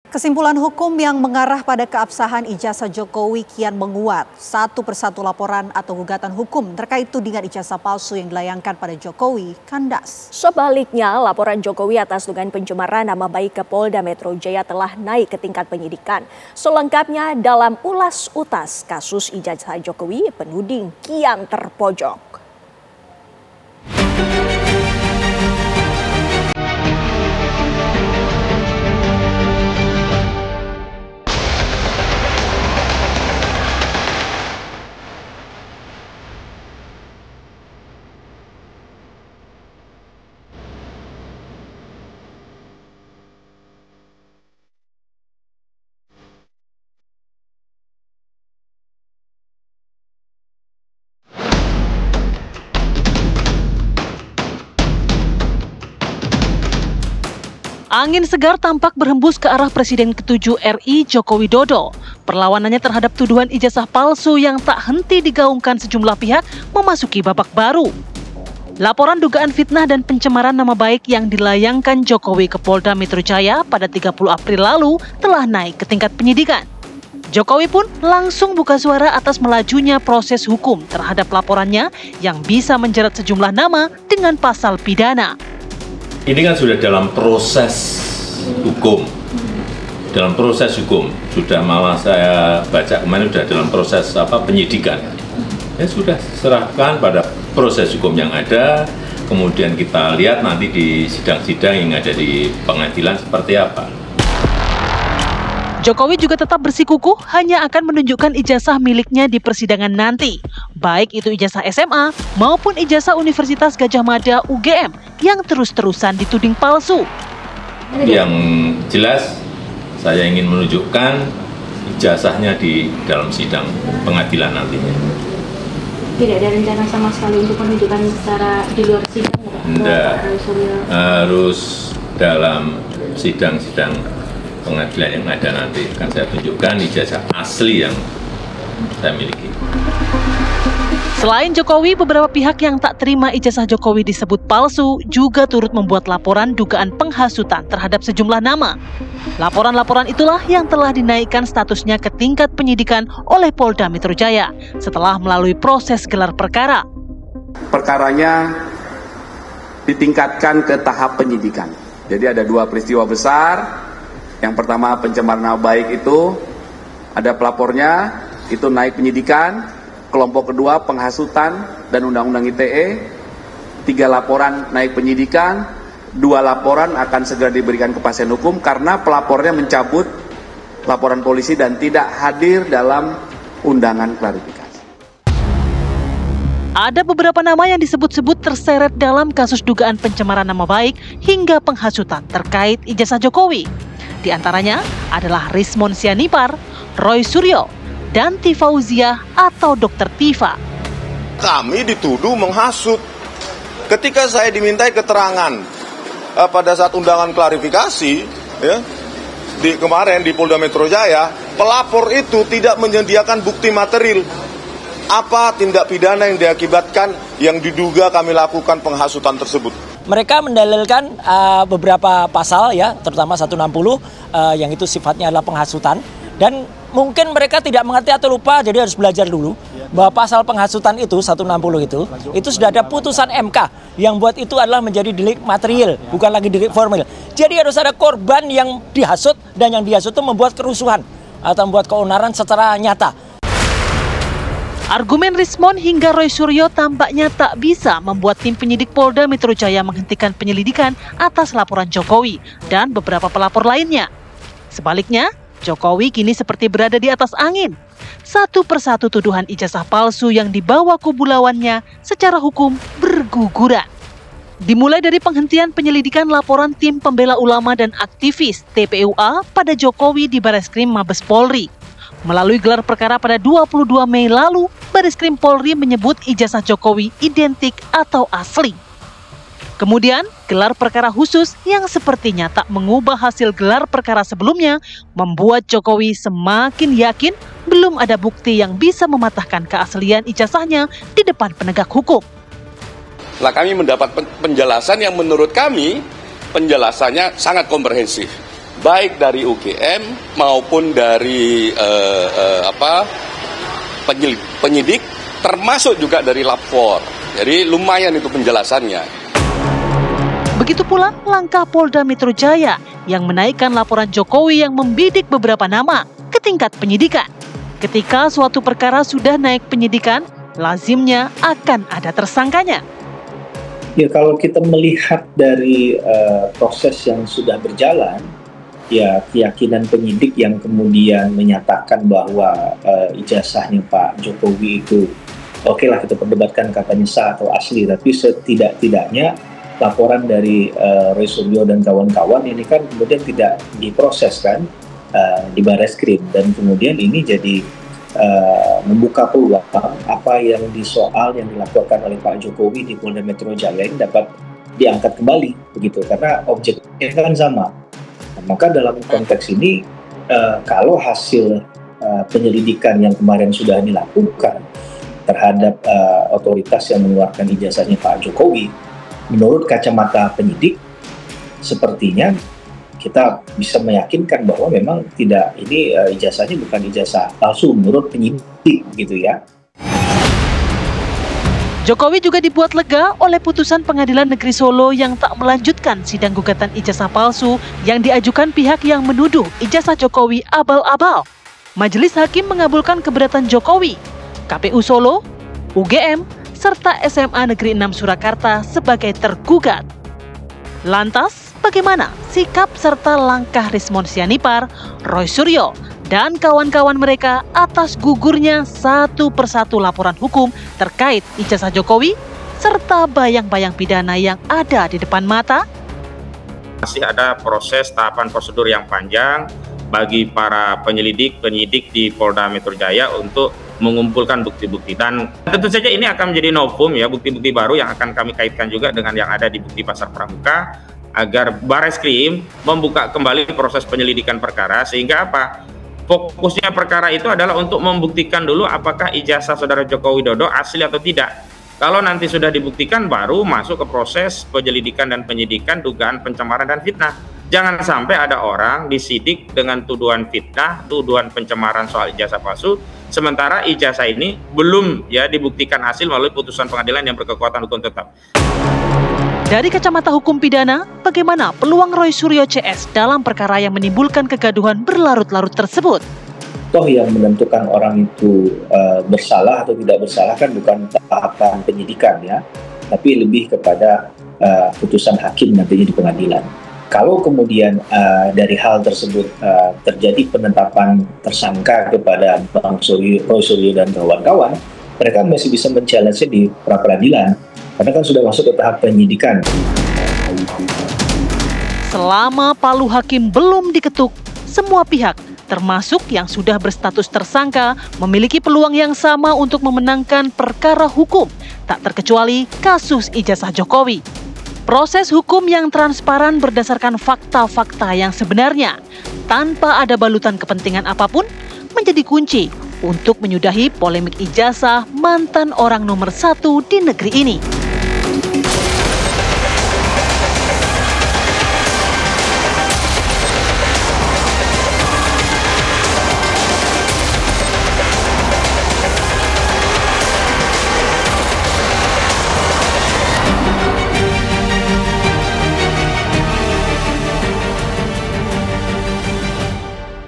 Kesimpulan hukum yang mengarah pada keabsahan ijazah Jokowi kian menguat. Satu persatu laporan atau gugatan hukum terkait tudingan ijazah palsu yang dilayangkan pada Jokowi kandas. Sebaliknya, laporan Jokowi atas dugaan pencemaran nama baik ke Polda Metro Jaya telah naik ke tingkat penyidikan. Selengkapnya dalam Ulas Utas kasus ijazah Jokowi, penuding kian terpojok. Angin segar tampak berhembus ke arah Presiden ke-7 RI Joko Widodo. Perlawanannya terhadap tuduhan ijazah palsu yang tak henti digaungkan sejumlah pihak memasuki babak baru. Laporan dugaan fitnah dan pencemaran nama baik yang dilayangkan Jokowi ke Polda Metro Jaya pada 30 April lalu telah naik ke tingkat penyidikan. Jokowi pun langsung buka suara atas melajunya proses hukum terhadap laporannya yang bisa menjerat sejumlah nama dengan pasal pidana. Ini kan sudah dalam proses hukum, sudah malah saya baca kemarin sudah dalam proses penyidikan. Ya sudah serahkan pada proses hukum yang ada, kemudian kita lihat nanti di sidang-sidang yang ada di pengadilan seperti apa. Jokowi juga tetap bersikukuh hanya akan menunjukkan ijazah miliknya di persidangan nanti, baik itu ijazah SMA maupun ijazah Universitas Gadjah Mada UGM yang terus-terusan dituding palsu. Yang jelas saya ingin menunjukkan ijazahnya di dalam sidang pengadilan nantinya. Tidak ada rencana sama sekali untuk menunjukkan secara di luar sidang? Tidak, harus dalam sidang-sidang pengadilan yang ada nanti akan saya tunjukkan ijazah asli yang saya miliki. Selain Jokowi, beberapa pihak yang tak terima ijazah Jokowi disebut palsu juga turut membuat laporan dugaan penghasutan terhadap sejumlah nama. Laporan-laporan itulah yang telah dinaikkan statusnya ke tingkat penyidikan oleh Polda Metro Jaya setelah melalui proses gelar perkara. Perkaranya ditingkatkan ke tahap penyidikan. Jadi ada dua peristiwa besar. Yang pertama pencemaran nama baik itu ada pelapornya, itu naik penyidikan. Kelompok kedua penghasutan dan Undang-Undang ITE, 3 laporan naik penyidikan, 2 laporan akan segera diberikan kepastian hukum karena pelapornya mencabut laporan polisi dan tidak hadir dalam undangan klarifikasi. Ada beberapa nama yang disebut-sebut terseret dalam kasus dugaan pencemaran nama baik hingga penghasutan terkait ijazah Jokowi. Di antaranya adalah Rismon Sianipar, Roy Suryo, dan Tifauzia atau Dr. Tifa. Kami dituduh menghasut. Ketika saya dimintai keterangan pada saat undangan klarifikasi, ya, kemarin di Polda Metro Jaya, pelapor itu tidak menyediakan bukti material. Apa tindak pidana yang diakibatkan yang diduga kami lakukan penghasutan tersebut? Mereka mendalilkan beberapa pasal ya, terutama 160 yang itu sifatnya adalah penghasutan, dan mungkin mereka tidak mengerti atau lupa, jadi harus belajar dulu bahwa pasal penghasutan itu 160 itu sudah ada putusan MK yang buat itu adalah menjadi delik material, bukan lagi delik formil. Jadi harus ada korban yang dihasut dan yang dihasut itu membuat kerusuhan atau membuat keonaran secara nyata. Argumen Rismon hingga Roy Suryo tampaknya tak bisa membuat tim penyidik Polda Metro Jaya menghentikan penyelidikan atas laporan Jokowi dan beberapa pelapor lainnya. Sebaliknya, Jokowi kini seperti berada di atas angin. Satu persatu tuduhan ijazah palsu yang dibawa kubu lawannya secara hukum berguguran. Dimulai dari penghentian penyelidikan laporan tim pembela ulama dan aktivis TPUA pada Jokowi di Bareskrim Mabes Polri. Melalui gelar perkara pada 22 Mei lalu, Bareskrim Polri menyebut ijazah Jokowi identik atau asli. Kemudian, gelar perkara khusus yang sepertinya tak mengubah hasil gelar perkara sebelumnya membuat Jokowi semakin yakin belum ada bukti yang bisa mematahkan keaslian ijazahnya di depan penegak hukum. Setelah kami mendapat penjelasan yang menurut kami penjelasannya sangat komprehensif. baik dari UGM maupun dari penyidik, termasuk juga dari lapor. Jadi lumayan itu penjelasannya. Begitu pula langkah Polda Metro Jaya yang menaikkan laporan Jokowi yang membidik beberapa nama ke tingkat penyidikan. Ketika suatu perkara sudah naik penyidikan, lazimnya akan ada tersangkanya. Ya, kalau kita melihat dari proses yang sudah berjalan, ya keyakinan penyidik yang kemudian menyatakan bahwa ijazahnya Pak Jokowi itu oke lah kita perdebatkan katanya sah atau asli, tapi setidak-tidaknya laporan dari Roy Suryo dan kawan-kawan ini kan kemudian tidak diproses kan di Barreskrim, dan kemudian ini jadi membuka peluang apa yang disoal yang dilaporkan oleh Pak Jokowi di Polda Metro Jaya ini dapat diangkat kembali begitu, karena objeknya kan sama. Maka dalam konteks ini kalau hasil penyelidikan yang kemarin sudah dilakukan terhadap otoritas yang mengeluarkan ijazahnya Pak Jokowi, menurut kacamata penyidik sepertinya kita bisa meyakinkan bahwa memang tidak, ini ijazahnya bukan ijazah palsu menurut penyidik gitu ya. Jokowi juga dibuat lega oleh putusan Pengadilan Negeri Solo yang tak melanjutkan sidang gugatan ijazah palsu yang diajukan pihak yang menuduh ijazah Jokowi abal-abal. Majelis Hakim mengabulkan keberatan Jokowi, KPU Solo, UGM, serta SMA Negeri 6 Surakarta sebagai tergugat. Lantas, bagaimana sikap serta langkah Rismon Sianipar, Roy Suryo, dan kawan-kawan mereka atas gugurnya satu persatu laporan hukum terkait ijazah Jokowi serta bayang-bayang pidana yang ada di depan mata? Masih ada proses tahapan prosedur yang panjang bagi para penyidik di Polda Metro Jaya untuk mengumpulkan bukti-bukti, dan tentu saja ini akan menjadi novum ya, bukti-bukti baru yang akan kami kaitkan juga dengan yang ada di bukti pasar pramuka agar Barreskrim membuka kembali proses penyelidikan perkara, sehingga apa? Fokusnya perkara itu adalah untuk membuktikan dulu apakah ijazah saudara Joko Widodo asli atau tidak. Kalau nanti sudah dibuktikan baru masuk ke proses penyelidikan dan penyidikan dugaan pencemaran dan fitnah. Jangan sampai ada orang disidik dengan tuduhan fitnah, tuduhan pencemaran soal ijazah palsu, sementara ijazah ini belum ya dibuktikan hasil melalui putusan pengadilan yang berkekuatan hukum tetap. Dari kacamata hukum pidana, bagaimana peluang Roy Suryo CS dalam perkara yang menimbulkan kegaduhan berlarut-larut tersebut? Toh yang menentukan orang itu bersalah atau tidak bersalah kan bukan tahapan penyidikan ya, tapi lebih kepada putusan hakim nantinya di pengadilan. Kalau kemudian dari hal tersebut terjadi penetapan tersangka kepada Bang Roy Suryo dan kawan-kawan, mereka masih bisa men-challenge di pra-peradilan, karena kan sudah masuk ke tahap penyidikan. Selama palu hakim belum diketuk, semua pihak, termasuk yang sudah berstatus tersangka, memiliki peluang yang sama untuk memenangkan perkara hukum, tak terkecuali kasus ijazah Jokowi. Proses hukum yang transparan berdasarkan fakta-fakta yang sebenarnya, tanpa ada balutan kepentingan apapun, menjadi kunci untuk menyudahi polemik ijazah mantan orang nomor 1 di negeri ini.